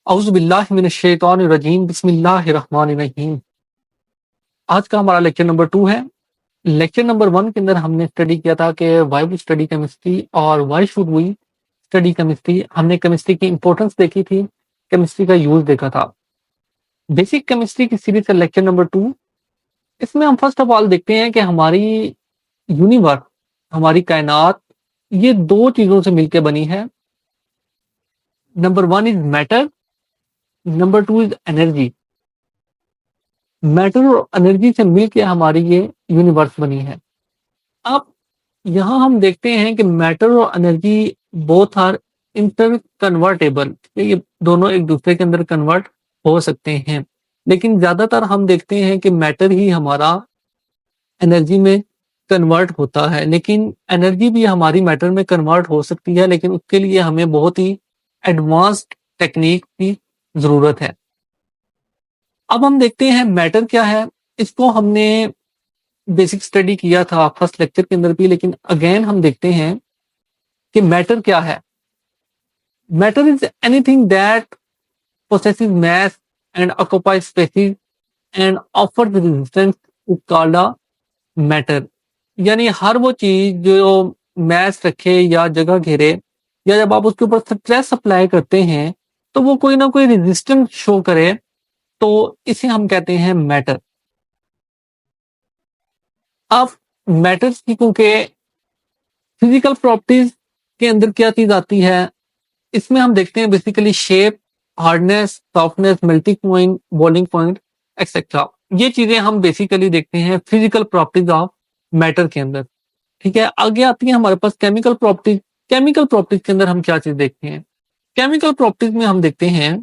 औज़ु बिल्लाहि मिनश शैतानिर रजीम बिस्मिल्लाहिर रहमानिर रहीम। आज का हमारा लेक्चर नंबर 2 है। लेक्चर नंबर 1 के अंदर हमने स्टडी किया था कि व्हाई वी स्टडी केमिस्ट्री और why should we study chemistry. हमने केमिस्ट्री की इंपॉर्टेंस देखी थी, केमिस्ट्री का यूज़ देखा था। बेसिक केमिस्ट्री की सीरीज़ का लेक्चर नंबर 2। इसमें हम फर्स्ट ऑफ ऑल देखते हैं कि हमारी यूनिवर्स, हमारी कायनात, ये 2 चीज़ों से मिलके बनी है। Number 1 is matter, number 2 is energy. Matter और एनर्जी से मिलके हमारी ये यूनिवर्स बनी है। अब यहाँ हम देखते हैं कि मैटर और energy both are interconvertible, ये दोनों एक दूसरे के अंदर कन्वर्ट हो सकते हैं, लेकिन ज्यादातर हम देखते हैं कि मैटर ही हमारा एनर्जी में कन्वर्ट होता है, लेकिन एनर्जी भी हमारी मैटर में कन्वर्ट हो सकती है, लेकिन उसके लिए हमें बहुत ही एडवांस्ड टेक्निक की जरूरत है। अब हम देखते हैं मैटर क्या है। इसको हमने बेसिक स्टडी किया था फर्स्ट लेक्चर के अंदर भी, लेकिन अगेन हम देखते हैं कि मैटर क्या है। Matter is anything that possesses mass and occupies spaces and offers resistance is called a matter। यानी हर वो चीज जो मैस रखे या जगह घेरे, या जब आप उसके ऊपर स्ट्रेस अप्लाई करते हैं तो वो कोई ना कोई रेजिस्टेंस शो करे, तो इसे हम कहते हैं मैटर। अब मैटर्स की क्योंकि फिजिकल प्रॉपर्टीज के अंदर क्या चीज आती है, इसमें हम देखते हैं basically shape, hardness, softness, melting point, boiling point etcetera. ये चीजें हम बेसिकली देखते हैं फिजिकल प्रॉपर्टीज ऑफ मैटर के अंदर। ठीक है, आगे आती है हमारे पास केमिकल प्रॉपर्टीज। केमिकल प्रॉपर्टीज के अंदर हम क्या चीज देखते हैं? केमिकल प्रॉपर्टीज में हम देखते हैं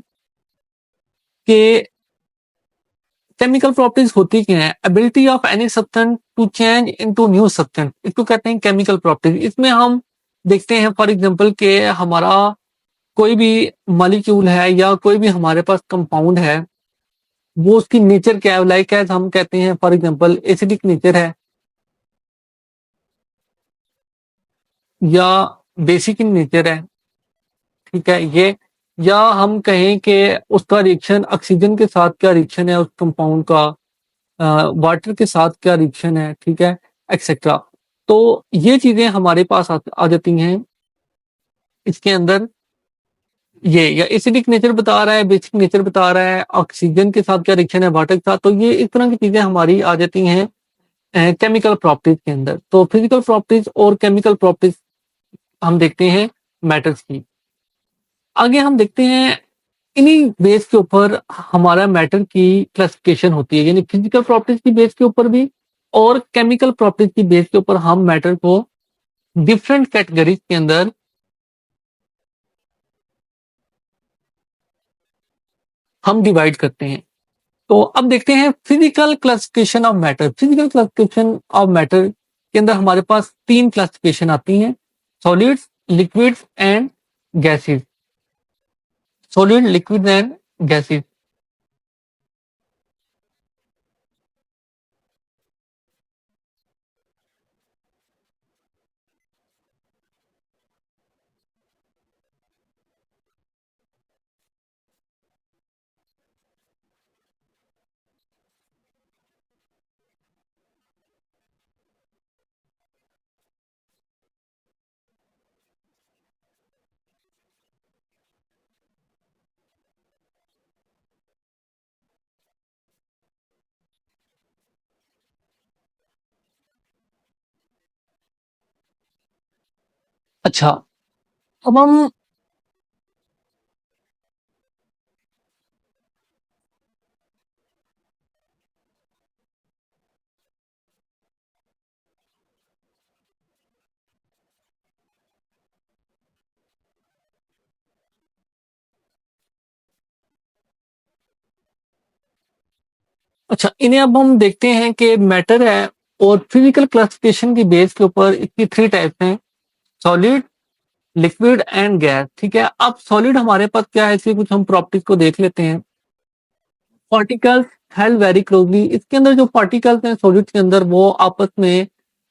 कि केमिकल प्रॉपर्टीज होती क्या है? Ability of any substance to change into new substance, इसको कहते हैं केमिकल प्रॉपर्टीज। इसमें हम देखते हैं फॉर एग्जांपल के हमारा कोई भी मॉलिक्यूल है या कोई भी हमारे पास कंपाउंड है, वो उसकी नेचर क्या है। लाइक एज हम कहते हैं फॉर एग्जांपल एसिडिक नेचर है या बेसिक इन नेचर है। ठीक है, ये या हम कहें कि उसका रिएक्शन ऑक्सीजन के साथ क्या रिएक्शन है, उस कंपाउंड का वाटर के साथ क्या रिएक्शन है, ठीक है, एक्सेट्रा। तो ये चीजें हमारे पास आ जाती हैं इसके अंदर। ये या एसिडिक नेचर बता रहा है, बेसिक नेचर बता रहा है, ऑक्सीजन के साथ क्या रिएक्शन है, वाटर के साथ। तो ये इस तरह की चीजें हमारी आ जाती हैं केमिकल प्रॉपर्टीज के अंदर। तो फिजिकल प्रॉपर्टीज और केमिकल प्रॉपर्टीज हम देखते हैं मैटर्स की। आगे हम देखते हैं इन्हीं बेस के ऊपर हमारा मैटर की क्लासिफिकेशन होती है, यानी फिजिकल प्रॉपर्टीज की बेस के ऊपर भी और केमिकल प्रॉपर्टीज की बेस के ऊपर हम मैटर को डिफरेंट कैटेगरीज के अंदर हम डिवाइड करते हैं। तो अब देखते हैं physical classification of matter. Physical classification of matter के अंदर हमारे पास 3 क्लासिफिकेशन आती हैं: solids, liquids and gases. Solid, liquid and gases. अच्छा, अब हम अच्छा, इन्हें अब हम देखते हैं कि मैटर है और फिजिकल क्लासिफिकेशन की बेस के ऊपर इसकी 3 टाइप्स हैं: सॉलिड, लिक्विड एंड गैस। ठीक है, अब सॉलिड हमारे पास क्या है, इसकी कुछ हम प्रॉपर्टीज को देख लेते हैं। Particles held very closely. इसके अंदर जो पार्टिकल्स हैं सॉलिड के अंदर, वो आपस में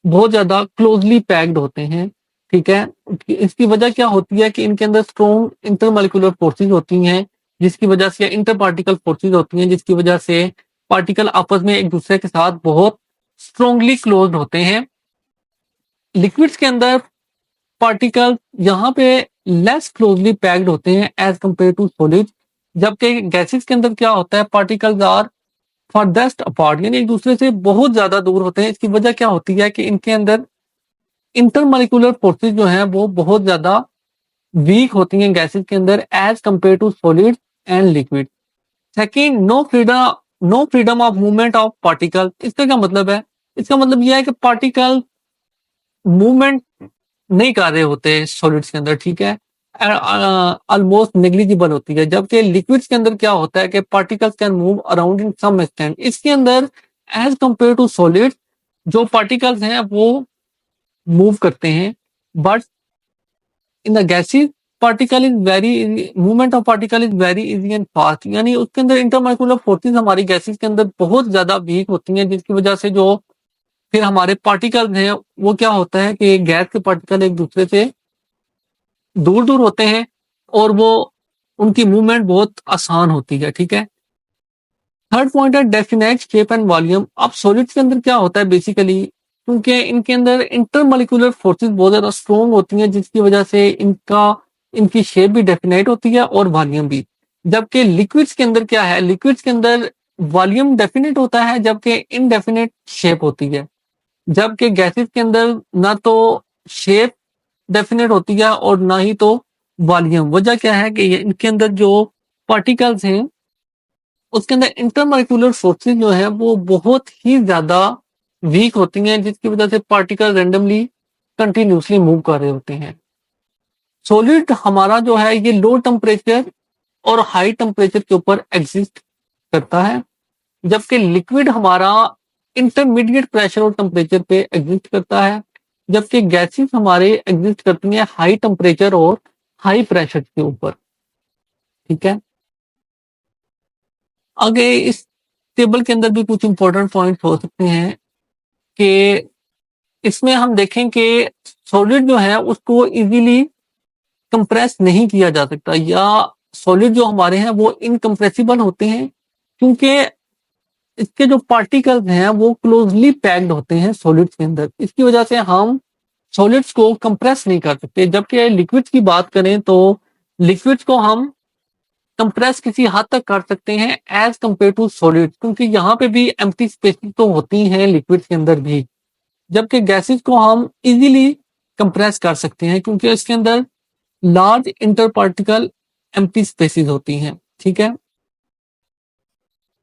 बहुत ज्यादा क्लोजली पैक्ड होते हैं। ठीक है, इसकी वजह क्या होती है कि इनके अंदर स्ट्रॉन्ग इंटरमोलिकुलर फोर्सेस होती हैं, जिसकी वजह से इंटर पार्टिकल फोर्सेज होती हैं, जिसकी वजह से पार्टिकल आपस में एक दूसरे के साथ बहुत स्ट्रांगली क्लोज्ड होते हैं। लिक्विड्स के अंदर पार्टिकल यहाँ पे लेस क्लोजली पैक्ड होते हैं एज कंपेयर टू सॉलिड, जबकि गैसेस के अंदर क्या होता है, पार्टिकल्स आर फर्देस्ट अपार्ट, यानी एक दूसरे से बहुत ज्यादा दूर होते हैं। इसकी वजह क्या होती है कि इनके अंदर इंटरमॉलिक्यूलर फोर्सेज जो है वो बहुत ज्यादा वीक होती हैं गैसेस के अंदर as compare to solid and liquid. Second, no freedom of movement of particle. इसका क्या मतलब है? इसका मतलब यह है कि पार्टिकल मूवमेंट नहीं कर रहे होते सॉलिड्स के अंदर, ठीक है, ऑलमोस्ट नेग्लिजिबल होती है। जबकि लिक्विड्स के अंदर क्या होता है कि particles can move around in some extent. इसके अंदर एज कंपेयर टू सॉलिड जो पार्टिकल्स हैं वो मूव करते हैं, but in the gases particle is very movement of particle is very easy and fast, यानी उसके अंदर इंटरमॉलिक्यूलर फोर्सेस हमारी गैसेस के अंदर बहुत ज्यादा वीक होती हैं, जिसकी वजह से जो फिर हमारे पार्टिकल्स हैं वो क्या होता है कि गैस के पार्टिकल एक दूसरे से दूर दूर होते हैं और वो उनकी मूवमेंट बहुत आसान होती है, ठीक है। थर्ड पॉइंट है डेफिनेट शेप एंड वॉल्यूम। अब सॉलिड्स के अंदर क्या होता है बेसिकली, क्योंकि इनके अंदर इंटरमॉलिक्यूलर फोर्सेस बहुत ज्यादा स्ट्रॉन्ग होती हैं, जिसकी वजह से इनकी शेप भी डेफिनेट होती है और वॉल्यूम भी। जबकि लिक्विड्स के अंदर क्या है, लिक्विड्स के अंदर वॉल्यूम डेफिनेट होता है जबकि इनडेफिनेट शेप होती है। जबकि गैसेस के अंदर ना तो शेप डेफिनेट होती है और ना ही तो वॉल्यूम। वजह क्या है कि इनके अंदर जो पार्टिकल्स हैं उसके अंदर इंटरमॉलिक्यूलर फोर्सेस जो है वो बहुत ही ज्यादा वीक होती हैं, जिसकी वजह से पार्टिकल रेंडमली कंटिन्यूसली मूव कर रहे होते हैं। सॉलिड हमारा जो है ये लो टेम्परेचर और हाई टेम्परेचर के ऊपर एग्जिस्ट करता है, जबकि लिक्विड हमारा इंटरमीडिएट प्रेशर और टेम्परेचर पे एग्जिस्ट करता है, जबकि गैसेस हमारे एग्जिस्ट करती हैं हाई टेम्परेचर और हाई प्रेशर के ऊपर, ठीक है। आगे इस टेबल के अंदर भी कुछ इंपॉर्टेंट पॉइंट हो सकते हैं कि इसमें हम देखें कि सॉलिड जो है उसको इजीली कंप्रेस नहीं किया जा सकता, या सॉलिड जो हमारे हैं वो इनकम्प्रेसिबल होते हैं क्योंकि इसके जो पार्टिकल्स हैं वो क्लोजली पैक्ड होते हैं सॉलिड्स के अंदर। इसकी वजह से हम सॉलिड्स को कंप्रेस नहीं कर सकते। जबकि लिक्विड्स की बात करें तो लिक्विड्स को हम कंप्रेस किसी हद तक कर सकते हैं एज कंपेयर टू सॉलिड्स, क्योंकि यहाँ पे भी एम्प्टी स्पेसेस तो होती हैं लिक्विड्स के अंदर भी। जबकि गैसेस को हम इजीली कंप्रेस कर सकते हैं क्योंकि इसके अंदर large inter particle empty spaces होती हैं, ठीक है।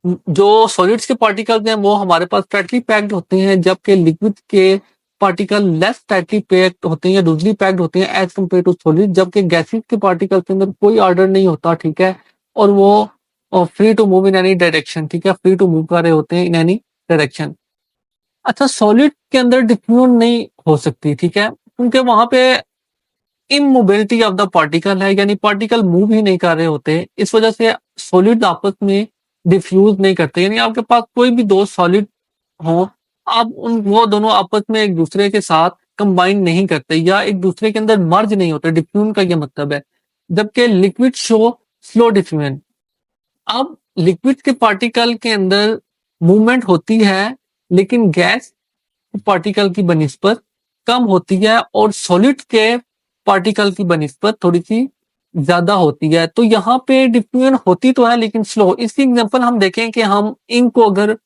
जो सॉलिड्स के पार्टिकल्स हैं वो हमारे पास टाइटली पैक्ड होते हैं, जबकि लिक्विड के पार्टिकल लेस टाइटली पैक्ड होते हैं या लूजली पैक्ड होते हैं एज कंपेयर टू सॉलिड। जबकि गैसेस के पार्टिकल के अंदर कोई ऑर्डर नहीं होता, ठीक है, और वो free to move in any direction, ठीक है, फ्री टू मूव कर रहे होते हैं इन एनी डायरेक्शन। अच्छा, सॉलिड के अंदर डिफ्यूजन नहीं हो सकती, ठीक है, क्योंकि वहां पे इमोबिलिटी ऑफ द पार्टिकल है, यानी पार्टिकल मूव ही नहीं कर रहे होते। इस वजह से सॉलिड आपस में डिफ्यूज नहीं करते, यानी आपके पास कोई भी दो सॉलिड हो, आप वो दोनों आपस में एक दूसरे के साथ कंबाइन नहीं करते या एक दूसरे के अंदर मर्ज नहीं होते। डिफ्यूजन का ये मतलब है। जबकि लिक्विड शो स्लो डिफ्यूजन। अब लिक्विड के पार्टिकल के अंदर मूवमेंट होती है, लेकिन गैस पार्टिकल की बनिस्बत कम होती है और सॉलिड के पार्टिकल की बनिस्बत थोड़ी सी ज्यादा होती है। तो यहाँ पे डिफ्यूजन होती तो है लेकिन स्लो। इसकी एग्जांपल हम देखें कि हम इंक को अगर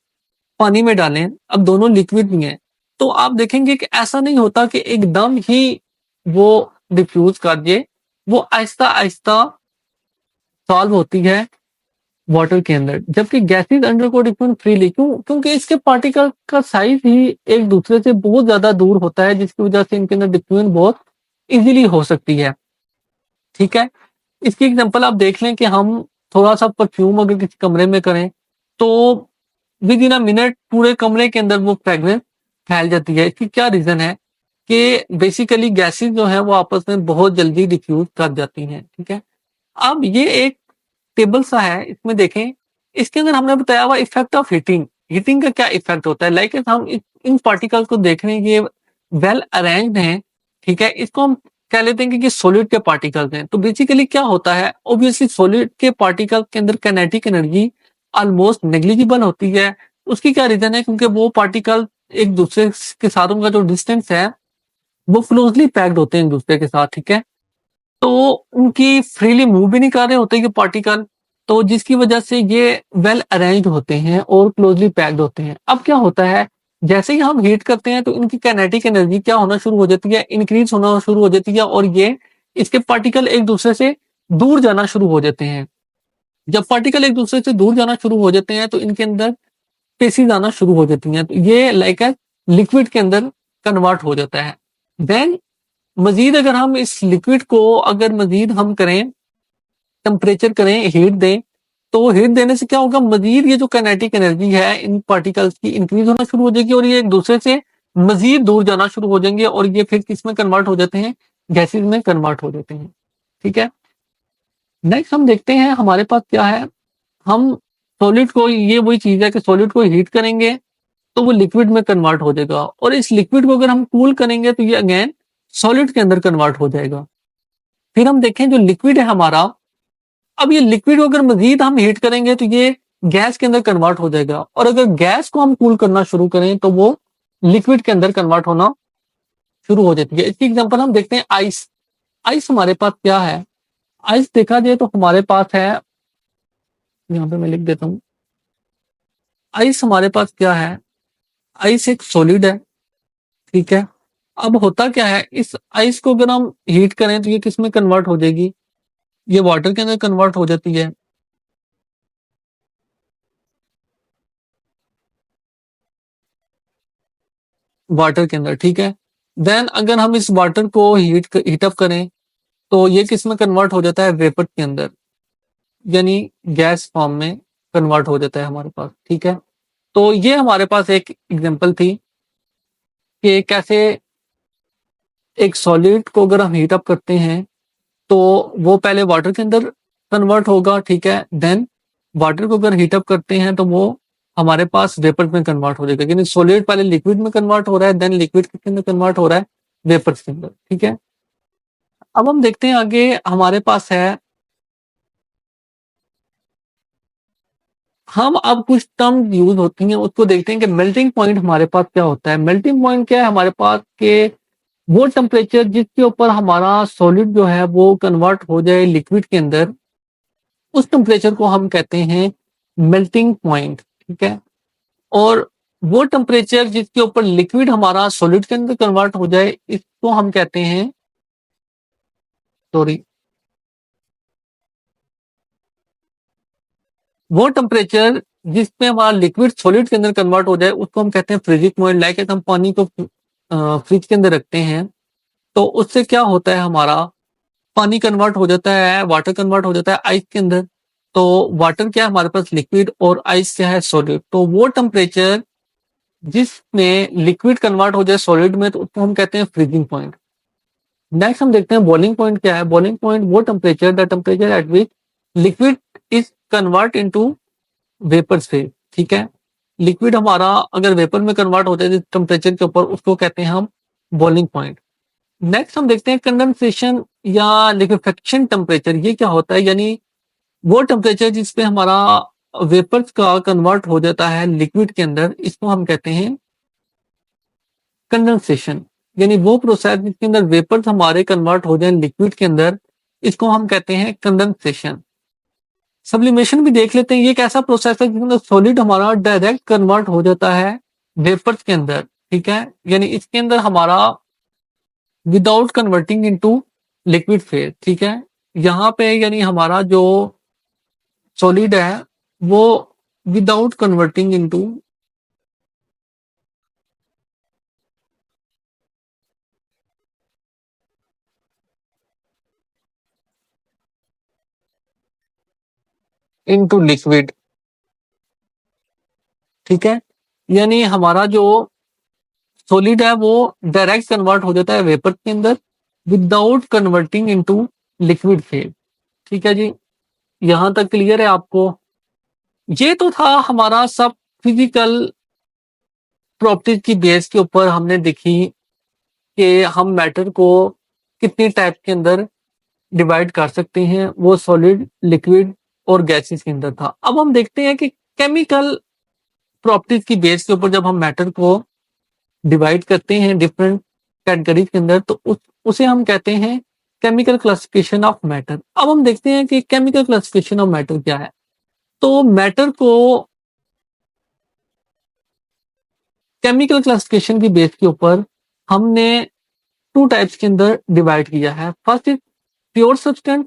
पानी में डालें, अब दोनों लिक्विड भी हैं, तो आप देखेंगे कि ऐसा नहीं होता कि एकदम ही वो डिफ्यूज कर दे, वो आहिस्ता आहिस्ता सॉल्व होती है वाटर के अंदर। जबकि गैसेस अंडर को डिफ्यूजन फ्रीली, क्योंकि इसके पार्टिकल का साइज ही एक दूसरे से बहुत ज्यादा दूर होता है, जिसकी वजह से इनके अंदर डिफ्यूजन बहुत इजीली हो सकती है, ठीक है। इसकी एग्जांपल आप देख लें कि हम थोड़ा सा परफ्यूम अगर किसी कमरे में करें तो विद इन अ मिनट पूरे कमरे के अंदर वो फ्रेग्रेंस फैल जाती है। इसकी क्या रीजन है कि बेसिकली गैसेस जो है वो आपस में बहुत जल्दी डिफ्यूज कर जाती हैं, ठीक है। अब ये एक टेबल सा है, इसमें देखें, इसके अंदर हमने बताया हुआ इफेक्ट ऑफ हीटिंग। हीटिंग का क्या इफेक्ट होता है, लाइक हम इन पार्टिकल्स को देख रहे हैं, ये वेल अरेंज्ड हैं, ठीक है। इसको हम कह लेते हैं कि सॉलिड के पार्टिकल्स हैं। तो बेसिकली क्या होता है, ऑब्वियसली सॉलिड के पार्टिकल के अंदर काइनेटिक एनर्जी ऑलमोस्ट नेग्लिजिबल होती है। उसकी क्या रीजन है, क्योंकि वो पार्टिकल एक दूसरे के साथ उनका जो डिस्टेंस है वो क्लोजली पैक्ड होते हैं एक दूसरे के साथ, ठीक है। तो उनकी फ्रीली मूव भी नहीं कर रहे होते ये पार्टिकल, तो जिसकी वजह से ये वेल अरेंज्ड होते हैं और क्लोजली पैक्ड होते हैं। अब क्या होता है, जैसे ही हम हीट करते हैं तो इनकी काइनेटिक एनर्जी क्या होना शुरू हो जाती है, इंक्रीज होना शुरू हो जाती है, और ये इसके पार्टिकल एक दूसरे से दूर जाना शुरू हो जाते हैं। जब पार्टिकल एक दूसरे से दूर जाना शुरू हो जाते हैं तो इनके अंदर स्पेसीज आना शुरू हो जाती हैं, तो ये लाइक ए लिक्विड के अंदर कन्वर्ट हो जाता है। देन मजीद अगर हम इस लिक्विड को अगर मजीद हम करें, टेम्परेचर करें, हीट दें, तो हीट देने से क्या होगा, मजीद ये जो काइनेटिक एनर्जी है इन पार्टिकल्स की इंक्रीज होना शुरू हो जाएगी और ये एक दूसरे से मजीद दूर जाना शुरू हो जाएंगे और ये फिर किस में कन्वर्ट हो जाते हैं, गैसेज में कन्वर्ट हो जाते हैं, ठीक है। नेक्स्ट हम देखते हैं हमारे पास क्या है। हम सॉलिड को, ये वही चीज है कि सॉलिड को हीट करेंगे तो वो लिक्विड में कन्वर्ट हो जाएगा, और इस लिक्विड को अगर हम कूल करेंगे तो ये अगेन सॉलिड के अंदर कन्वर्ट हो जाएगा। फिर हम देखें जो लिक्विड है हमारा, अब ये लिक्विड को अगर मजीद हम हीट करेंगे तो ये गैस के अंदर कन्वर्ट हो जाएगा, और अगर गैस को हम कूल करना शुरू करें तो वो लिक्विड के अंदर कन्वर्ट होना शुरू हो जाती है। इसकी एग्जांपल हम देखते हैं आइस। आइस हमारे पास क्या है, आइस देखा जाए तो हमारे पास है, यहाँ पे मैं लिख देता हूँ, आइस हमारे पास क्या है, आइस एक सॉलिड है, ठीक है। अब होता क्या है, इस आइस को अगर हम हीट करें तो ये किस में कन्वर्ट हो जाएगी, ये वाटर के अंदर कन्वर्ट हो जाती है। वाटर के अंदर, ठीक है। देन अगर हम इस वाटर को हीट अप करें तो ये किस में कन्वर्ट हो जाता है, वेपर के अंदर, यानी गैस फॉर्म में कन्वर्ट हो जाता है हमारे पास, ठीक है। तो ये हमारे पास एक एग्जांपल थी कि कैसे एक सॉलिड को अगर हम हीट अप करते हैं तो वो पहले वाटर के अंदर कन्वर्ट होगा, ठीक है। देन वाटर को अगर हीट अप करते हैं तो वो हमारे पास वेपर में कन्वर्ट हो जाएगा, यानी सॉलिड पहले लिक्विड में कन्वर्ट हो रहा है, देन लिक्विड के अंदर कन्वर्ट हो रहा है वेपर के अंदर, ठीक है। अब हम देखते हैं आगे हमारे पास है, हम अब कुछ टर्म यूज होती हैं उसको देखते हैं कि मेल्टिंग पॉइंट हमारे पास क्या होता है। मेल्टिंग पॉइंट क्या है हमारे पास के, वो टेम्परेचर जिसके ऊपर हमारा सॉलिड जो है वो कन्वर्ट हो जाए लिक्विड के अंदर, उस टेम्परेचर को हम कहते हैं मेल्टिंग पॉइंट, ठीक है। और वो टेम्परेचर जिसके ऊपर लिक्विड हमारा सॉलिड के अंदर कन्वर्ट हो जाए, इसको हम कहते हैं, सॉरी, वो टेम्परेचर जिसमें हमारा लिक्विड सॉलिड के अंदर कन्वर्ट हो जाए उसको हम कहते हैं फ्रीजिंग पॉइंट। लाइक हम पानी को फ्रिज के अंदर रखते हैं तो उससे क्या होता है, हमारा पानी कन्वर्ट हो जाता है, वाटर कन्वर्ट हो जाता है आइस के अंदर। तो वाटर क्या है हमारे पास लिक्विड और आइस क्या है सॉलिड, तो वो टेम्परेचर जिसमें लिक्विड कन्वर्ट हो जाए सॉलिड में तो उसको हम कहते हैं फ्रीजिंग पॉइंट। नेक्स्ट हम देखते हैं बॉइलिंग पॉइंट क्या है। बॉइलिंग पॉइंट वो temperature, the temperature at which liquid is convert into vapour phase, ठीक है। लिक्विड हमारा अगर वेपर में कन्वर्ट होता है टेम्परेचर के ऊपर, उसको कहते हैं हम बॉइलिंग पॉइंट। नेक्स्ट हम देखते हैं कंडेंसेशन या लिक्विफेक्शन टेम्परेचर, ये क्या होता है, यानी वो टेम्परेचर जिसपे हमारा वेपर्स का कन्वर्ट हो जाता है लिक्विड के अंदर, इसको हम कहते हैं कंडेंसेशन। यानी वो प्रोसेस जिसके अंदर वेपर्स हमारे कन्वर्ट हो जाए लिक्विड के अंदर, इसको हम कहते हैं कंडेंसेशन। सब्लिमेशन भी देख लेते हैं, ये एक ऐसा प्रोसेस है जिसके अंदर सॉलिड हमारा डायरेक्ट कन्वर्ट हो जाता है वेपर्स के अंदर, ठीक है। यानी इसके अंदर हमारा without converting into liquid phase, ठीक है। यहाँ पे यानी हमारा जो सॉलिड है वो without converting into into liquid, ठीक है। यानी हमारा जो सॉलिड है वो डायरेक्ट कन्वर्ट हो जाता है वेपर के अंदर without converting into liquid phase, ठीक है जी। यहां तक क्लियर है आपको। ये तो था हमारा सब फिजिकल प्रॉपर्टीज की बेस के ऊपर हमने देखी कि हम मैटर को कितनी टाइप के अंदर डिवाइड कर सकते हैं, वो सॉलिड, लिक्विड और गैसेस के अंदर था। अब हम देखते हैं कि केमिकल प्रॉपर्टीज की बेस के ऊपर जब हम मैटर को डिवाइड करते हैं डिफरेंट कैटेगरीज के अंदर, तो उसे हम कहते हैं केमिकल क्लासिफिकेशन ऑफ मैटर। अब हम देखते हैं कि केमिकल क्लासिफिकेशन ऑफ मैटर क्या है। तो मैटर को केमिकल क्लासिफिकेशन की बेस के ऊपर हमने टू टाइप्स के अंदर डिवाइड किया है। First is pure substance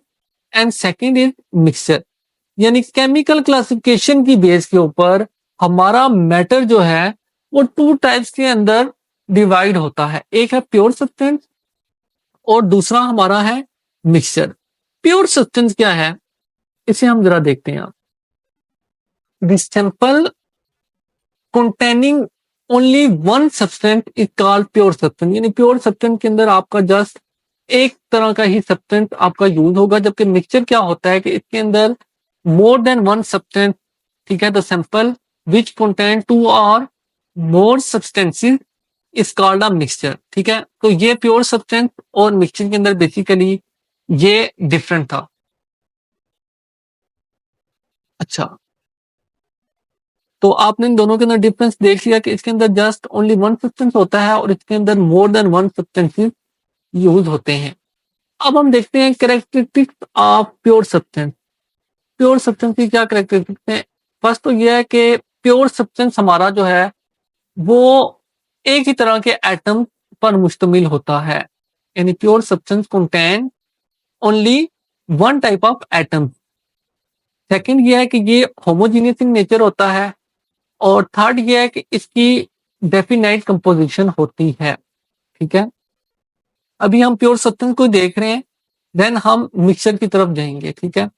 and second is mixture. यानी केमिकल क्लासिफिकेशन की बेस के ऊपर हमारा मैटर जो है वो टू टाइप्स के अंदर डिवाइड होता है। एक है प्योर सब्सटेंस और दूसरा हमारा है मिक्सचर। प्योर सब्सटेंस क्या है, इसे हम जरा देखते हैं। The sample containing only one substance is called pure substance। यानी प्योर सब्सटेंस के अंदर आपका जस्ट एक तरह का ही सब्सटेंस आपका यूज होगा। जबकि मिक्सचर क्या होता है कि इसके अंदर मोर देन वन सब्सटेंस, ठीक है। The sample which contain two or more substances is called a mixture, ठीक है। तो ये प्योर सब्सटेंस और मिक्सचर के अंदर बेसिकली ये डिफरेंट था। अच्छा, तो आपने इन दोनों के अंदर डिफरेंस देख लिया कि इसके अंदर जस्ट ओनली वन सब्सटेंस होता है और इसके अंदर more than one substances use होते हैं। अब हम देखते हैं characteristics of pure substance. Pure substance की क्या कैरेक्टरिस्टिक्स है। फर्स्ट तो यह है कि प्योर सब्सटेंस हमारा जो है वो एक ही तरह के एटम पर मुश्तमिल होता है। यानी pure substance contain only one type of atom. Second ये है कि ये होमोजीनियस इन नेचर होता है और थर्ड ये है कि इसकी डेफिनाइट कंपोजिशन होती है, ठीक है। अभी हम प्योर सब्सटेंस को देख रहे हैं, देन हम मिक्सचर की तरफ जाएंगे, ठीक है।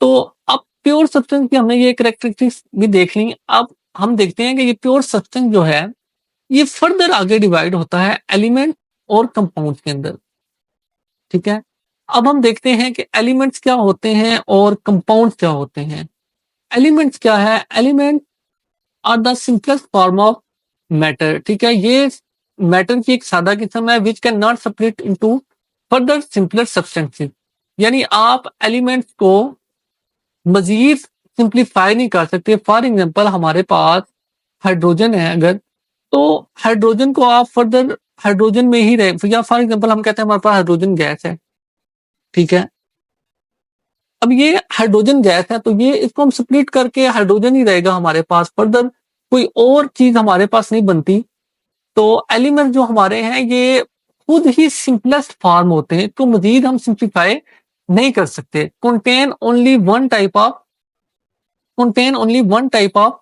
तो अब प्योर सब्सटेंस की हमने ये कैरेक्टरिस्टिक्स भी देख ली। अब हम देखते हैं कि ये प्योर सब्सटेंस जो है ये फर्दर आगे डिवाइड होता है एलिमेंट और कंपाउंड के अंदर, ठीक है। अब हम देखते हैं कि एलिमेंट्स क्या होते हैं और कंपाउंड क्या होते हैं। एलिमेंट्स क्या है, element are the simplest form of matter, ठीक है। ये मैटर की एक सादा किस्म है which can not separate into further simpler substances. यानी आप एलिमेंट्स को मजीद सिंप्लीफाई नहीं कर सकते। फॉर एग्जांपल हमारे पास हाइड्रोजन है अगर, तो हाइड्रोजन को आप फर्दर हाइड्रोजन में ही रहे, या फॉर एग्जांपल हम कहते हैं हमारे पास हाइड्रोजन गैस है, ठीक है। अब ये हाइड्रोजन गैस है तो ये इसको हम स्प्लिट करके हाइड्रोजन ही रहेगा हमारे पास, फर्दर कोई और चीज हमारे पास नहीं बनती। तो एलिमेंट जो हमारे हैं ये खुद ही सिंपलेस्ट फॉर्म होते हैं, तो मजीद हम सिंप्लीफाई नहीं कर सकते। contain only one type of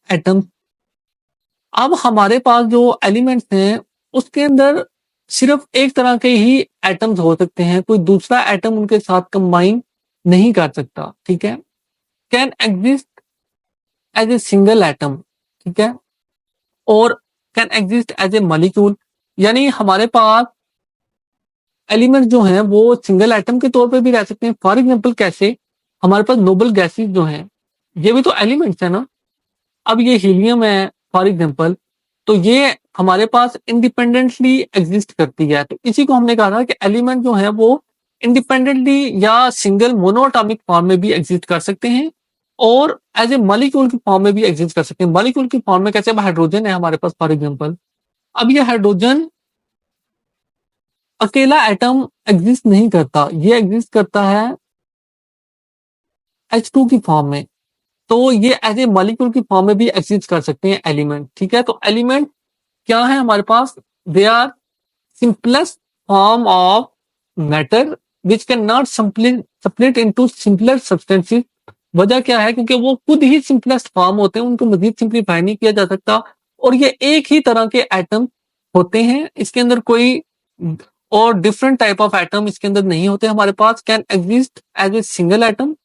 atom. अब हमारे पास जो एलिमेंट्स हैं उसके अंदर सिर्फ एक तरह के ही एटम्स हो सकते हैं, कोई दूसरा एटम उनके साथ कंबाइन नहीं कर सकता, ठीक है। Can exist as a single atom, ठीक है, और can exist as a molecule. यानी हमारे पास एलिमेंट जो हैं वो सिंगल एटम के तौर पे भी रह सकते हैं। फॉर एग्जांपल कैसे, हमारे पास नोबल गैसेस जो हैं ये भी तो एलिमेंट्स है ना। अब ये हीलियम है फॉर एग्जांपल, तो ये हमारे पास इंडिपेंडेंटली एग्जिस्ट करती है। तो इसी को हमने कहा था कि एलिमेंट जो है वो इंडिपेंडेंटली या सिंगल मोनोएटॉमिक फॉर्म में भी एग्जिस्ट कर सकते हैं और एज ए मॉलिक्यूल की फॉर्म में भी एग्जिस्ट कर सकते हैं। मॉलिक्यूल की फॉर्म में कैसे, अब हाइड्रोजन है हमारे पास फॉर एग्जांपल, अब ये हाइड्रोजन अकेला एटम एग्जिस्ट नहीं करता, ये एग्जिस्ट करता है H2 की फॉर्म में। तो ये एज ए मॉलिक्यूल की फॉर्म में भी एग्जिस्ट कर सकते हैं एलिमेंट, ठीक है। तो एलिमेंट क्या है हमारे पास, they are simplest form of matter which can not split into simpler substances. वजह क्या है, क्योंकि वो खुद ही सिंपलेस्ट फॉर्म होते हैं, उनको मजीद सिंप्लीफाई नहीं किया जा सकता और ये एक ही तरह के एटम होते हैं। इसके अंदर कोई और डिफरेंट टाइप ऑफ एटम इसके अंदर नहीं होते हमारे पास। Can exist as a single atom,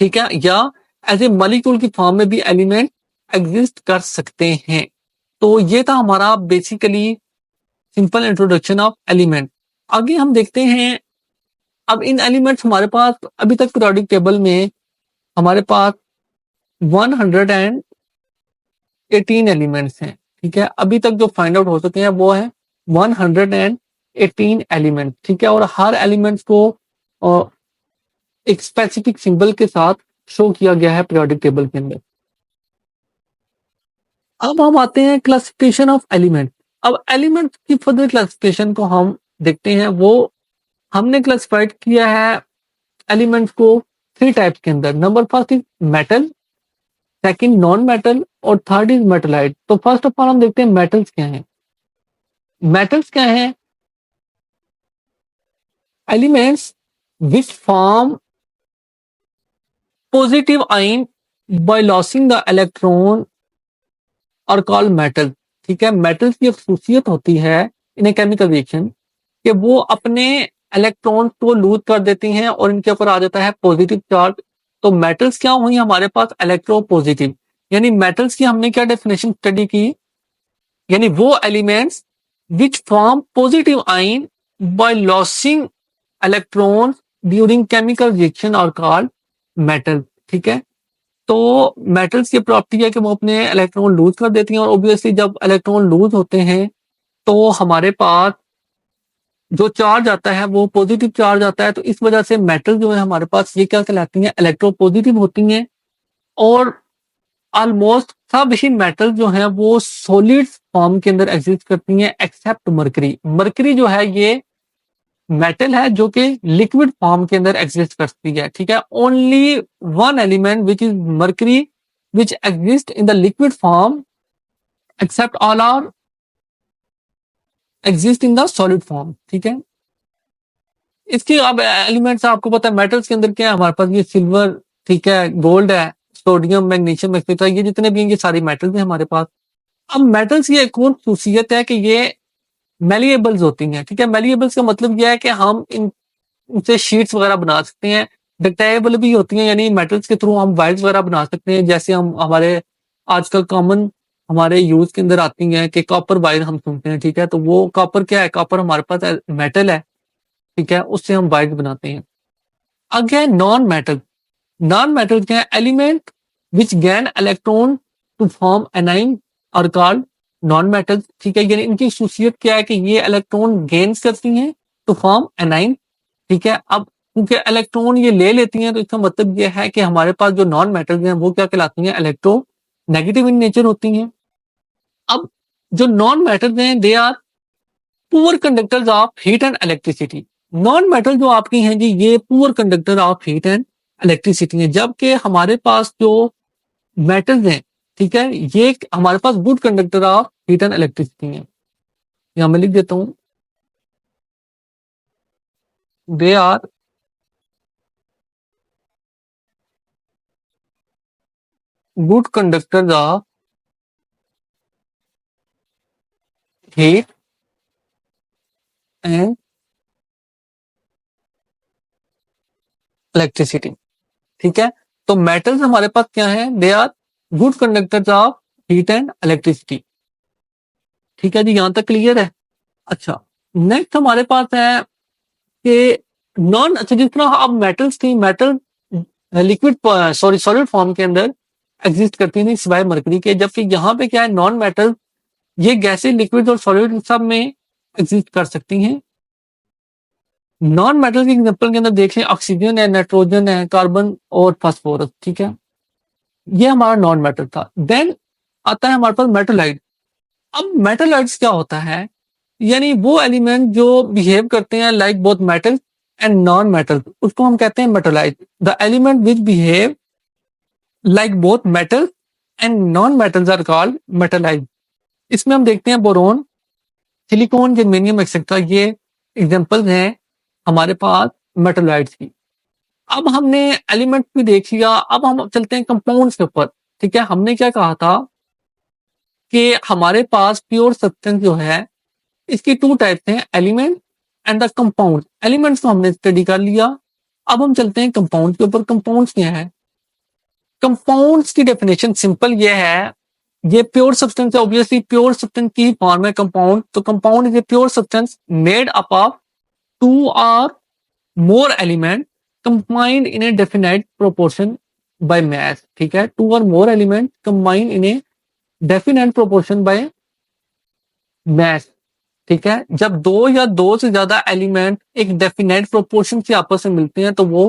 ठीक है, या एज ए मॉलिक्यूल की फॉर्म में भी एलिमेंट एग्जिस्ट कर सकते हैं। तो ये था हमारा basically simple introduction of element. आगे हम देखते हैं, अब इन एलिमेंट्स हमारे पास अभी तक पीरियोडिक टेबल में हमारे पास 118 एलिमेंट्स हैं, ठीक है। अभी तक जो फाइंड आउट हो सके हैं वो है 118 18 एलिमेंट, ठीक है, और हर एलिमेंट्स को एक स्पेसिफिक सिंबल के साथ शो किया गया है पीरियोडिक टेबल के अंदर। अब हम आते हैं क्लासिफिकेशन ऑफ एलिमेंट। अब एलिमेंट की फर्दर क्लासिफिकेशन को हम देखते हैं, वो हमने क्लासिफाइड किया है एलिमेंट्स को 3 टाइप्स के अंदर। Number first is metal, second non metal और थर्ड इज मेटलाइट। तो फर्स्ट ऑफ ऑल हम देखते हैं मेटल्स क्या हैं। मेटल्स क्या हैं? Elements which form positive ion by losing the electron और कॉल्ड मेटल। ठीक है, मेटल्स की एक खासियत होती है इन ए केमिकल रिएक्शन कि वो अपने इलेक्ट्रॉन को लूज कर देती हैं और इनके ऊपर आ जाता है पॉजिटिव चार्ज। तो मेटल्स क्या हुई हमारे पास? Electropositive. यानी मेटल्स की हमने क्या डेफिनेशन स्टडी की? यानी वो elements which form positive ion by losing electron during chemical reaction are called metal. ठीक है, तो मेटल्स की प्रॉपर्टी है कि वो अपने इलेक्ट्रॉन लूज कर देती हैं, और ऑब्वियसली जब इलेक्ट्रॉन लूज होते हैं तो हमारे पास जो चार्ज आता है वो पॉजिटिव चार्ज आता है। तो इस वजह से मेटल जो है हमारे पास ये क्या कहलाती हैं? इलेक्ट्रोपॉजिटिव होती हैं। और ऑलमोस्ट सब ही मेटल जो है वो सॉलिड फॉर्म के अंदर एग्जिस्ट करती हैं एक्सेप्ट मरकरी। मरकरी जो है ये मेटल है जो कि लिक्विड फॉर्म के अंदर एग्जिस्ट करती है। ठीक है, only one element which is mercury which exist in the liquid form except all are exist in the solid form. ठीक है, इसके अब एलिमेंट्स आपको पता है मेटल्स के अंदर क्या है हमारे पास? ये सिल्वर, ठीक है, गोल्ड है, सोडियम, मैग्नीशियम एक्सेट्रा, ये जितने भी हैं ये सारी मेटल्स हैं हमारे पास। अब मेटल्स की एक और खासियत है कि ये मेलिएबल्स होती हैं। ठीक है, मेलिएबल्स का मतलब यह है कि हम इनसे शीट्स वगैरह बना सकते हैं। डक्टाइबल भी होती हैं, यानी मेटल्स के थ्रू हम वायर्स वगैरह बना सकते हैं। जैसे हम हमारे आजकल कॉमन हमारे यूज के अंदर आती हैं कि कॉपर वायर हम सुनते हैं। ठीक है, तो वो कॉपर क्या है? कॉपर हमारे पास मेटल है। ठीक है, उससे हम वायर बनाते हैं। Again non metal. Non metal क्या है? Element which gain electron to form anion और कॉल्ड नॉन मेटल। ठीक है, यानी इनकी खासियत क्या है कि ये इलेक्ट्रॉन गेन्स करती हैं टू फॉर्म एनाइन। ठीक है, अब क्योंकि इलेक्ट्रॉन ये ले लेती हैं तो इसका मतलब ये है कि हमारे पास जो नॉन मेटल हैं वो क्या कहलाती हैं? इलेक्ट्रो नेगेटिव इन नेचर होती हैं। अब जो नॉन मेटल हैं they are poor conductors of heat and electricity. Non metal जो आपकी हैं जी ये poor conductor of heat and electricity है, जबकि हमारे पास जो मेटल्स हैं, ठीक है, ये हमारे पास good conductor of heat and electricity है। यहां मैं लिख देता हूं, they are good conductors of heat and electricity. ठीक है, तो मेटल्स हमारे पास क्या है? They are good conductors of heat and electricity. ठीक है जी, यहां तक क्लियर है? अच्छा, नेक्स्ट हमारे पास है कि नॉन, अच्छा जिस तरह अब मेटल्स थी, metal liquid sorry solid form के अंदर एग्जिस्ट करती थी सिवाय मरकरी के, जबकि यहाँ पे क्या है? नॉन मेटल ये गैसें, लिक्विड और सॉलिड सब में एग्जिस्ट कर सकती हैं। नॉन मेटल के एग्जांपल के अंदर देखें, ऑक्सीजन है, नाइट्रोजन है, कार्बन और फास्फोरस। ठीक है, ये हमारा नॉन मेटल था। देन आता है हमारे पास मेटलाइट। अब मेटलाइट्स क्या होता है? यानी वो एलिमेंट जो बिहेव करते हैं like both metal and non metal, उसको हम कहते हैं metalloid. The element which behave like both metal and non metals are called metalloid. इसमें हम देखते हैं बोरोन, सिलिकॉन, जर्मेनियम एक्सेट्रा, ये एग्जांपल्स हैं हमारे पास मेटलाइट्स की। अब हमने एलिमेंट भी देख लिया, अब हम चलते हैं कंपाउंड्स के ऊपर। ठीक है, हमने क्या कहा था कि हमारे पास प्योर सब्सटेंस जो है इसकी 2 टाइप्स हैं, element and the compound. Elements को हमने स्टडी कर लिया, अब हम चलते हैं कंपाउंड के ऊपर। कंपाउंड्स क्या है? कंपाउंड्स की डेफिनेशन सिंपल ये है, ये प्योर सब्सटेंस है, ऑब्वियसली प्योर सब्सटेंस की फॉर्म है कंपाउंड। तो compound is a pure substance made up of 2 और more element combined in a definite proportion by mass। ठीक है, 2 or more element combined in a definite proportion by mass। ठीक है, जब दो या दो से ज्यादा एलिमेंट एक डेफिनेट प्रोपोर्शन से आपस में मिलते हैं तो वो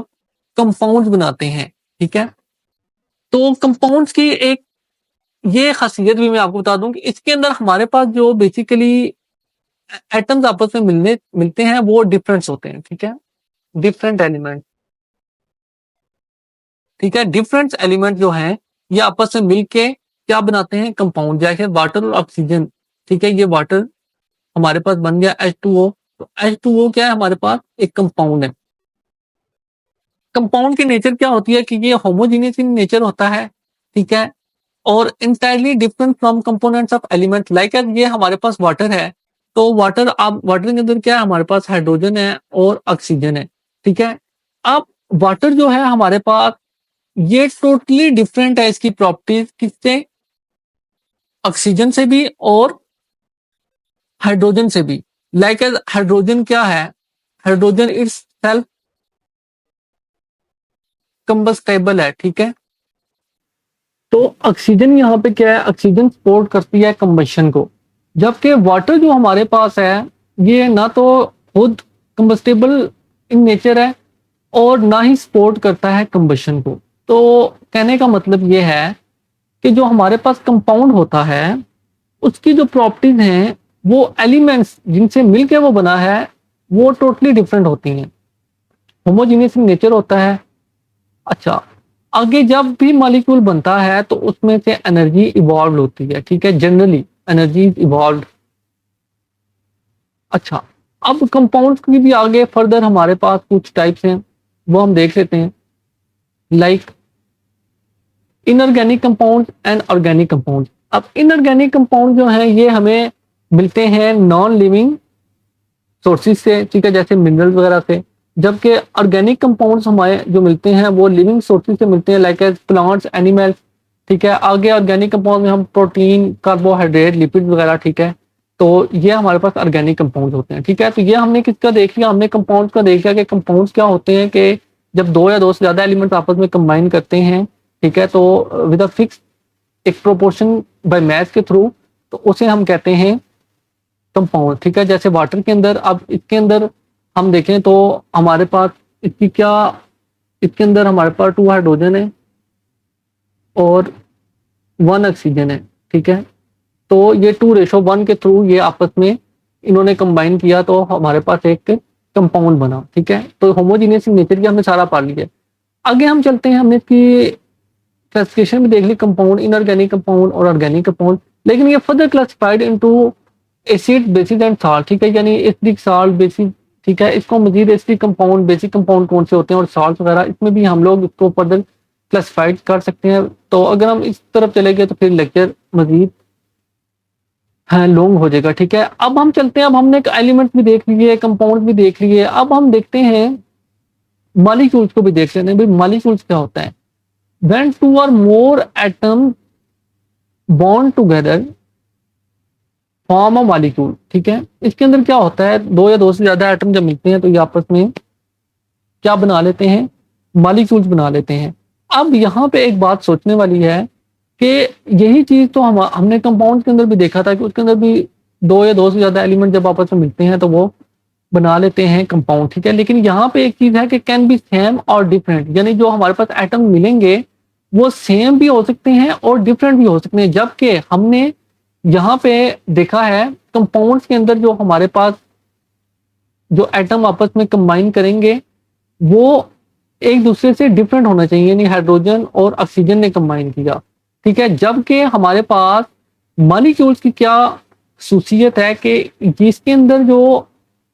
कंपाउंड बनाते हैं। ठीक है, तो कंपाउंड्स की एक ये खासियत भी मैं आपको बता दूं कि इसके अंदर हमारे पास जो बेसिकली एटम्स आपस में मिलते हैं वो डिफरेंस होते हैं। ठीक है, डिफरेंट एलिमेंट। ठीक है, डिफरेंट एलिमेंट जो हैं ये आपस में मिलके क्या बनाते हैं, कंपाउंड। जैसे वाटर और ऑक्सीजन। ठीक है, ये वाटर हमारे पास बन गया H2O। तो H2O क्या है हमारे पास, एक कंपाउंड है। कंपाउंड की नेचर क्या होती है कि ये होमोजीनियस इन नेचर होता है। ठीक है, और entirely different from components of element. Like ये हमारे पास वाटर है, तो वाटर, अब वाटर के अंदर क्या है हमारे पास, हाइड्रोजन है और ऑक्सीजन है। ठीक है, अब वाटर जो है हमारे पास ये टोटली डिफरेंट है इसकी प्रॉपर्टीज किससे, ऑक्सीजन से भी और हाइड्रोजन से भी। लाइक हाइड्रोजन क्या है, हाइड्रोजन इट्स सेल्फ कंबस्टेबल है। ठीक है, तो ऑक्सीजन यहाँ पे क्या है, ऑक्सीजन सपोर्ट करती है कंबशन को, जबकि वाटर जो हमारे पास है ये ना तो खुद कंबस्टेबल इन नेचर है और ना ही सपोर्ट करता है कंबशन को। तो कहने का मतलब ये है कि जो हमारे पास कंपाउंड होता है उसकी जो प्रॉपर्टीज हैं वो एलिमेंट्स जिनसे मिलके वो बना है वो टोटली डिफरेंट होती हैं, होमोजीनियस इन नेचर होता है। अच्छा, आगे जब भी मॉलिक्यूल बनता है तो उसमें से एनर्जी इवॉल्व होती है। ठीक है, जनरली एनर्जी इवॉल्व। अच्छा, अब कंपाउंड्स की भी आगे फर्दर हमारे पास कुछ टाइप्स हैं वो हम देख लेते हैं। Like inorganic compound and organic compound. अब इनऑर्गेनिक कंपाउंड जो है ये हमें मिलते हैं नॉन लिविंग सोर्सेज से। ठीक है, जैसे मिनरल्स वगैरह से। जबकि ऑर्गेनिक कंपाउंड्स हमारे जो मिलते हैं वो लिविंग सोर्सेज से मिलते हैं, लाइक एज प्लांट्स, एनिमल्स। ठीक है, आगे ऑर्गेनिक कंपाउंड में हम प्रोटीन, कार्बोहाइड्रेट, लिपिड वगैरह। ठीक है, तो ये हमारे पास ऑर्गेनिक कंपाउंड होते हैं। ठीक है, तो ये हमने किसका देख लिया, हमने कंपाउंड का देख लिया कि कंपाउंड्स क्या होते हैं कि जब दो या दो से ज्यादा एलिमेंट आपस में कंबाइन करते हैं। ठीक है, तो विद अ फिक्स एक प्रोपोर्शन बाय मैथ के थ्रू, तो उसे हम कहते हैं कंपाउंड। ठीक है, जैसे वाटर के अंदर, अब इसके अंदर हम देखें तो हमारे पास इसकी क्या, इसके अंदर हमारे पास 2 हाइड्रोजन है और 1 ऑक्सीजन है। ठीक है, तो ये 2:1 के थ्रू ये आपस में इन्होंने कंबाइन किया तो हमारे पास एक कंपाउंड बना। ठीक है, तो होमोजीनियस नेचर की हमने सारा पढ़ लिया। आगे हम चलते हैं, हमने इसकी क्लासिफिकेशन में देख ली कंपाउंड, इनऑर्गेनिक कंपाउंड और ऑर्गेनिक कंपाउंड। लेकिन ये further classified into acid, basis and salt. ठीक है, यानी एसिडिक, साल्ट, बेसिक। ठीक है, इसको मजीद एसिडिक कंपाउंड, बेसिक कंपाउंड कौन से होते हैं और साल्ट वगैरह, इसमें भी हम लोग इसको फर्दर क्लासिफाइड कर सकते हैं। तो अगर हम इस तरफ चले गए तो फिर लेक्चर मजीद हाँ लॉन्ग हो जाएगा। ठीक है, अब हम चलते हैं, अब हमने एलिमेंट भी देख लिए, कंपाउंड भी देख लिए, अब हम देखते हैं मॉलिक्यूल्स को भी देख लेते हैं। भाई मॉलिक्यूल्स क्या होता है, when two or more atoms bond together form a molecule। ठीक है, इसके अंदर क्या होता है, दो या दो से ज्यादा एटम जब मिलते हैं तो ये आपस में क्या बना लेते हैं, मॉलिक्यूल्स बना लेते हैं। अब यहाँ पे एक बात सोचने वाली है कि यही चीज तो हमने कंपाउंड के अंदर भी देखा था कि उसके अंदर भी दो या दो से ज्यादा एलिमेंट जब आपस में मिलते हैं तो वो बना लेते हैं कंपाउंड। ठीक है, लेकिन यहाँ पे एक चीज है कि कैन बी सेम और डिफरेंट, यानी जो हमारे पास एटम मिलेंगे वो सेम भी हो सकते हैं और डिफरेंट भी हो सकते हैं। जबकि हमने यहाँ पे देखा है कंपाउंड्स के अंदर जो हमारे पास जो एटम आपस में कंबाइन करेंगे वो एक दूसरे से डिफरेंट होना चाहिए, यानी हाइड्रोजन और ऑक्सीजन ने कंबाइन किया। ठीक है, जबकि हमारे पास मॉलिक्यूल्स की क्या खसूसियत है कि जिसके अंदर जो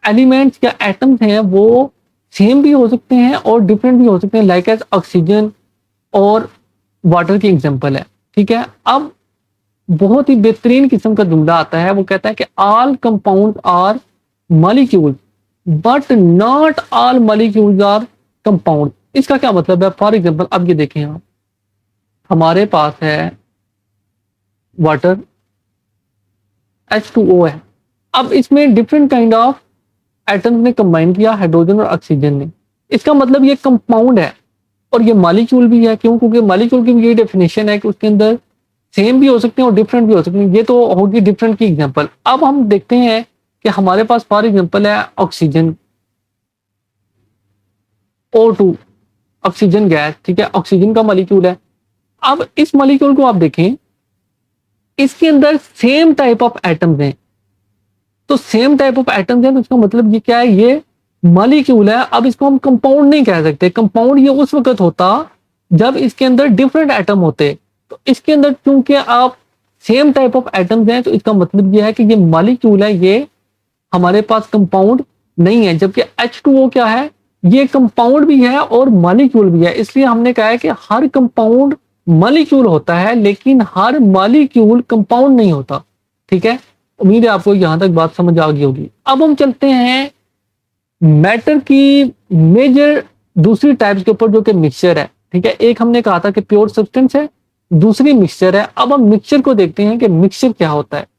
एलिमेंट्स या एटम्स हैं वो सेम भी हो सकते हैं और डिफरेंट भी हो सकते हैं, लाइक एज ऑक्सीजन और वाटर की एग्जांपल है। ठीक है, अब बहुत ही बेहतरीन किस्म का जुमला आता है, वो कहता है कि all compound are molecules but not all molecules are compound. इसका क्या मतलब है, फॉर एग्जांपल अब ये देखें आप, हमारे पास है वाटर, H2O है। अब इसमें डिफरेंट काइंड ऑफ एटम्स ने कंबाइन किया, हाइड्रोजन और ऑक्सीजन ने। इसका मतलब ये कंपाउंड है और ये मॉलिक्यूल भी है। क्यों, क्योंकि मॉलिक्यूल की ये डेफिनेशन है कि उसके अंदर सेम भी हो सकते हैं और डिफरेंट भी हो सकते हैं। ये तो होगी डिफरेंट की एग्जांपल। अब हम देखते हैं कि हमारे पास फॉर एग्जांपल है ऑक्सीजन O2, ऑक्सीजन गैस, ठीक है, ऑक्सीजन का मॉलिक्यूल है। अब इस मॉलिक्यूल को आप देखें, इसके अंदर सेम टाइप ऑफ एटम्स हैं। तो सेम टाइप ऑफ एटम्स हैं तो इसका मतलब ये क्या है, ये मॉलिक्यूल है। अब इसको हम कंपाउंड नहीं कह सकते। कंपाउंड ये उस वक्त होता जब इसके अंदर डिफरेंट एटम होते। तो इसके अंदर क्योंकि आप सेम टाइप ऑफ एटम्स हैं तो इसका मतलब ये है कि ये मॉलिक्यूल है, ये हमारे पास कंपाउंड नहीं है। जबकि H2O क्या है, ये कंपाउंड भी है और मॉलिक्यूल भी है। इसलिए हमने कहा है कि हर कंपाउंड मॉलिक्यूल होता है लेकिन हर मॉलिक्यूल कंपाउंड नहीं होता। ठीक है, उम्मीद है आपको यहां तक बात समझ आ गई होगी। अब हम चलते हैं मैटर की मेजर दूसरी टाइप्स के ऊपर, जो कि मिक्सचर है। ठीक है, एक हमने कहा था कि प्योर सब्सटेंस है, दूसरी मिक्सचर है। अब हम मिक्सचर को देखते हैं कि मिक्सचर क्या होता है।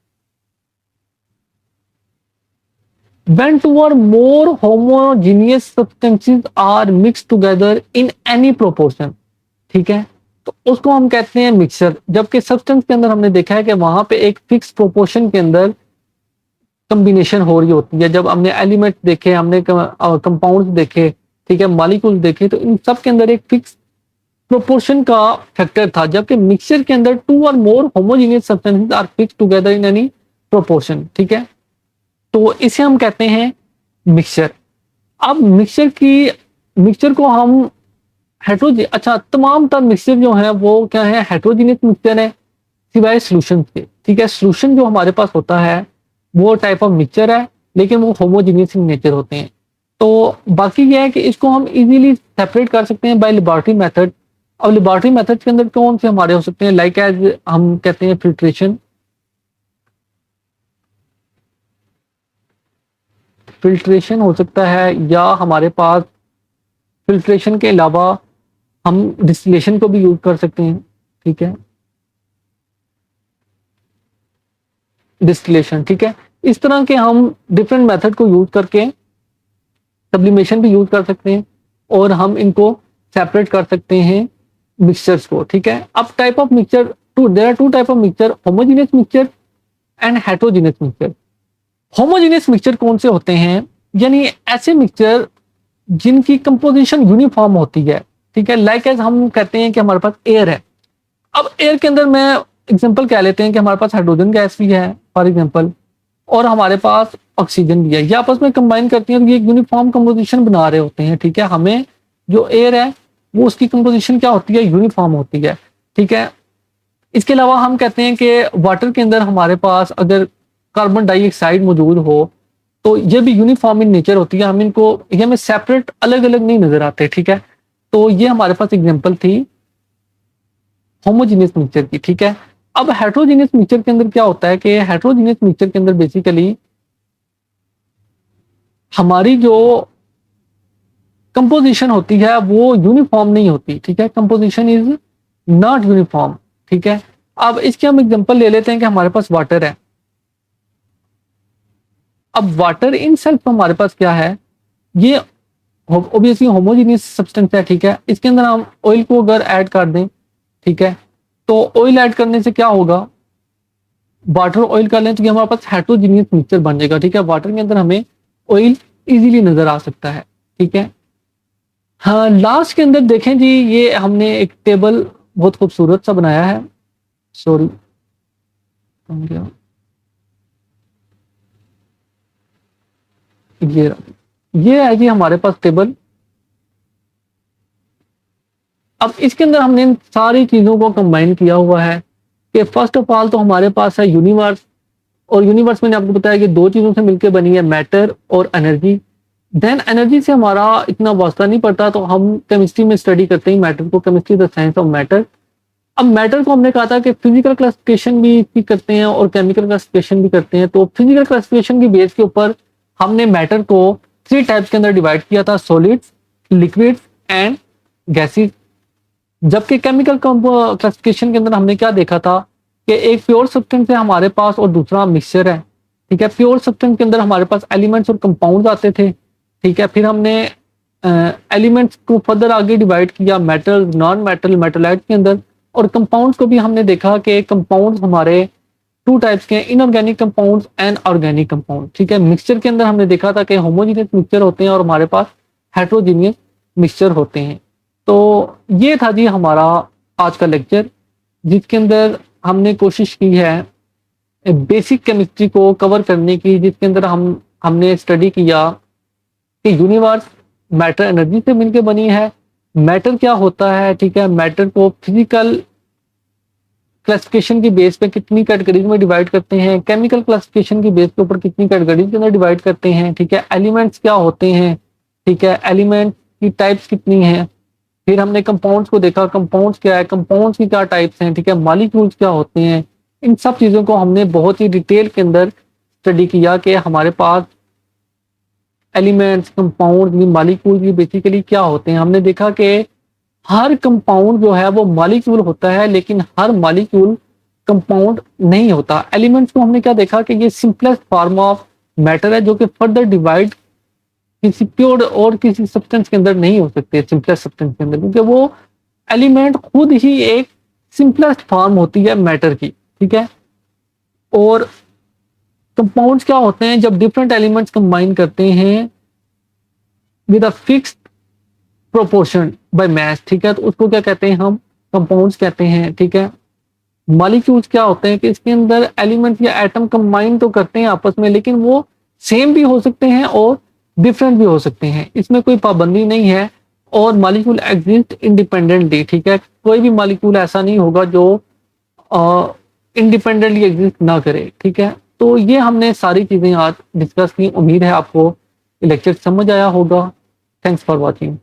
When two or more homogeneous substances are mixed together in any proportion, ठीक है, तो उसको हम कहते हैं मिक्सचर। जबकि सब्सटेंस के अंदर हमने देखा है कि वहां पे एक फिक्स प्रोपोर्शन के अंदर कॉम्बिनेशन हो रही होती है। जब हमने एलिमेंट देखे, हमने कंपाउंड्स देखे, ठीक है, मॉलिक्यूल देखे, तो इन सब के अंदर एक फिक्स प्रोपोर्शन का फैक्टर था। जबकि मिक्सचर के अंदर two or more homogeneous substances are fixed together in any proportion. ठीक है, तो इसे हम कहते हैं मिक्सचर। अब मिक्सचर को हम अच्छा, तमाम तर मिक्सचर जो है वो क्या है, हेट्रोजीनियस मिक्सचर है सिवाय सॉल्यूशन के। ठीक है, सॉल्यूशन जो हमारे पास होता है वो टाइप ऑफ मिक्सचर है लेकिन वो होमोजीनियस इन नेचर होते हैं। तो बाकी ये है कि इसको हम इजीली सेपरेट कर सकते हैं बाय लेबोरेटरी मेथड। और लेबोरेटरी मेथड के अंदर कौन से हमारे हो सकते हैं, लाइक एज हम कहते हैं फिल्ट्रेशन। फिल्ट्रेशन हो सकता है, या हमारे पास फिल्ट्रेशन के अलावा हम डिस्टिलेशन को भी यूज कर सकते हैं। ठीक है, डिस्टिलेशन, ठीक है, इस तरह के हम डिफरेंट मेथड को यूज करके सब्लिमेशन भी यूज कर सकते हैं और हम इनको सेपरेट कर सकते हैं मिक्सचर्स को। ठीक है, अब type of mixture there are two type of mixture, homogeneous mixture and heterogeneous mixture. Homogeneous mixture कौन से होते हैं, यानी ऐसे मिक्सचर जिनकी कंपोजिशन यूनिफॉर्म होती है। ठीक है, लाइक एज हम कहते हैं कि हमारे पास एयर है। अब एयर के अंदर मैं एग्जांपल कह लेते हैं कि हमारे पास हाइड्रोजन गैस भी है फॉर एग्जांपल, और हमारे पास ऑक्सीजन भी है। ये आपस में कंबाइन करती हैं और ये एक यूनिफॉर्म कंपोजिशन बना रहे होते हैं। ठीक है, हमें जो एयर है वो उसकी कंपोजिशन क्या होती है, यूनिफॉर्म होती है। ठीक है, इसके अलावा हम कहते हैं कि वाटर के अंदर हमारे पास अगर कार्बन डाइऑक्साइड मौजूद हो तो ये भी यूनिफॉर्म इन नेचर होती है। हम इनको, ये हमें सेपरेट अलग अलग नहीं नजर आते। ठीक है, तो ये हमारे पास एग्जांपल थी होमोजेनियस मिक्सचर की। ठीक है, अब हेट्रोजेनियस मिक्सचर के अंदर क्या होता है कि हेट्रोजेनियस मिक्सचर के अंदर बेसिकली हमारी जो कंपोजिशन होती है वो यूनिफॉर्म नहीं होती। ठीक है, कंपोजिशन इज नॉट यूनिफॉर्म। ठीक है, अब इसके हम एग्जांपल ले लेते हैं कि हमारे पास वाटर है। अब वाटर इन सेल्फ हमारे पास क्या है, ये ऑब्वियसली होमोजेनियस सब्सटेंस है। ठीक है, इसके अंदर हम ऑयल को अगर ऐड कर दें, ठीक है, तो ऑयल ऐड करने से क्या होगा, वाटर ऑयल कर लें तो ये हमारे पास हेट्रोजीनियस मिक्सचर बन जाएगा। ठीक है, वाटर के अंदर हमें ऑयल इजीली नजर आ सकता है। ठीक है, हाँ, लास्ट के अंदर देखें जी, ये हमने एक टेबल बहुत खूबसूरत सा बनाया है। सॉरी, ये है जी हमारे पास टेबल। अब इसके अंदर हमने इन सारी चीजों को कंबाइन किया हुआ है कि फर्स्ट ऑफ ऑल तो हमारे पास है यूनिवर्स। और यूनिवर्स मैंने आपको बताया कि दो चीजों से मिलकर बनी है, मैटर और एनर्जी। देन एनर्जी से हमारा इतना वास्ता नहीं पड़ता, तो हम केमिस्ट्री में स्टडी करते हैं मैटर को, chemistry the science of matter. अब मैटर को हमने कहा था कि फिजिकल क्लासिफिकेशन भी करते हैं और केमिकल क्लासिफिकेशन भी करते हैं। तो फिजिकल क्लासिफिकेशन की बेस के ऊपर हमने मैटर को थ्री टाइप्स के अंदर डिवाइड किया था, सॉलिड्स, लिक्विड्स एंड गैसेस। जबकि केमिकल क्लासिफिकेशन के अंदर हमने क्या देखा था कि एक प्योर सब्सटेंस है हमारे पास और दूसरा मिक्सचर है। ठीक है, प्योर सब्सटेंस के अंदर हमारे पास एलिमेंट्स और कंपाउंड्स आते थे। ठीक है, फिर हमने एलिमेंट्स को फर्दर आगे डिवाइड किया, मेटल, नॉन मेटल, मेटलाइट के अंदर। और कंपाउंड्स को भी हमने देखा कि कंपाउंड्स हमारे टू टाइप्स के हैं, inorganic compounds and organic compound. ठीक है, मिक्सचर के अंदर हमने देखा था कि होमोजेनियस मिक्सचर होते हैं और हमारे पास हेट्रोजीनियस मिक्सचर होते हैं। तो ये था जी हमारा आज का लेक्चर, जिसके अंदर हमने कोशिश की है बेसिक केमिस्ट्री को कवर करने की, जिसके अंदर हमने स्टडी किया कि यूनिवर्स मैटर एनर्जी से मिलकर बनी है। मैटर क्या होता है, ठीक है, मैटर को फिजिकल क्लासिफिकेशन की बेस पे कितनी कैटेगरीज में डिवाइड करते हैं, केमिकल क्लासिफिकेशन की बेस के ऊपर कितनी कैटेगरीज के अंदर डिवाइड करते हैं। ठीक है, एलिमेंट्स क्या होते हैं, ठीक है, एलिमेंट की टाइप्स कितनी हैं। फिर हमने कंपाउंड्स को देखा, कंपाउंड्स क्या है, कंपाउंड्स की क्या टाइप्स हैं, ठीक है, मॉलिक्यूल्स क्या होते हैं। इन सब चीजों को हमने बहुत ही डिटेल के अंदर स्टडी किया कि हमारे पास एलिमेंट्स, कंपाउंड, मॉलिक्यूल भी बेसिकली क्या होते हैं। हमने देखा कि हर कंपाउंड जो है वो मॉलिक्यूल होता है, लेकिन हर मॉलिक्यूल कंपाउंड नहीं होता। एलिमेंट्स को हमने क्या देखा कि ये सिंपलेस्ट फॉर्म ऑफ मैटर है, जो कि फर्दर डिवाइड किसी प्योर और किसी सब्सटेंस के अंदर नहीं हो सकते, सिंपलेस्ट सब्सटेंस के अंदर, क्योंकि वो एलिमेंट खुद ही एक सिंपलेस्ट फॉर्म होती है मैटर की। ठीक है, और कंपाउंड्स क्या होते हैं, जब डिफरेंट एलिमेंट्स कंबाइन करते हैं with a fixed proportion by mass. ठीक है, तो उसको क्या कहते हैं, हम कंपाउंड्स कहते हैं। ठीक है, मॉलिक्यूल्स क्या होते हैं कि इसके अंदर एलिमेंट या एटम कंबाइन तो करते हैं आपस में, लेकिन वो सेम भी हो सकते हैं और डिफरेंट भी हो सकते हैं, इसमें कोई पाबंदी नहीं है। और मॉलिक्यूल एग्जिस्ट इंडिपेंडेंटली। ठीक है, कोई भी मॉलिक्यूल ऐसा नहीं होगा जो इंडिपेंडेंटली एग्जिस्ट ना करे। ठीक है, तो ये हमने सारी चीजें आज डिस्कस की। उम्मीद है आपको लेक्चर समझ आया होगा। Thanks for watching.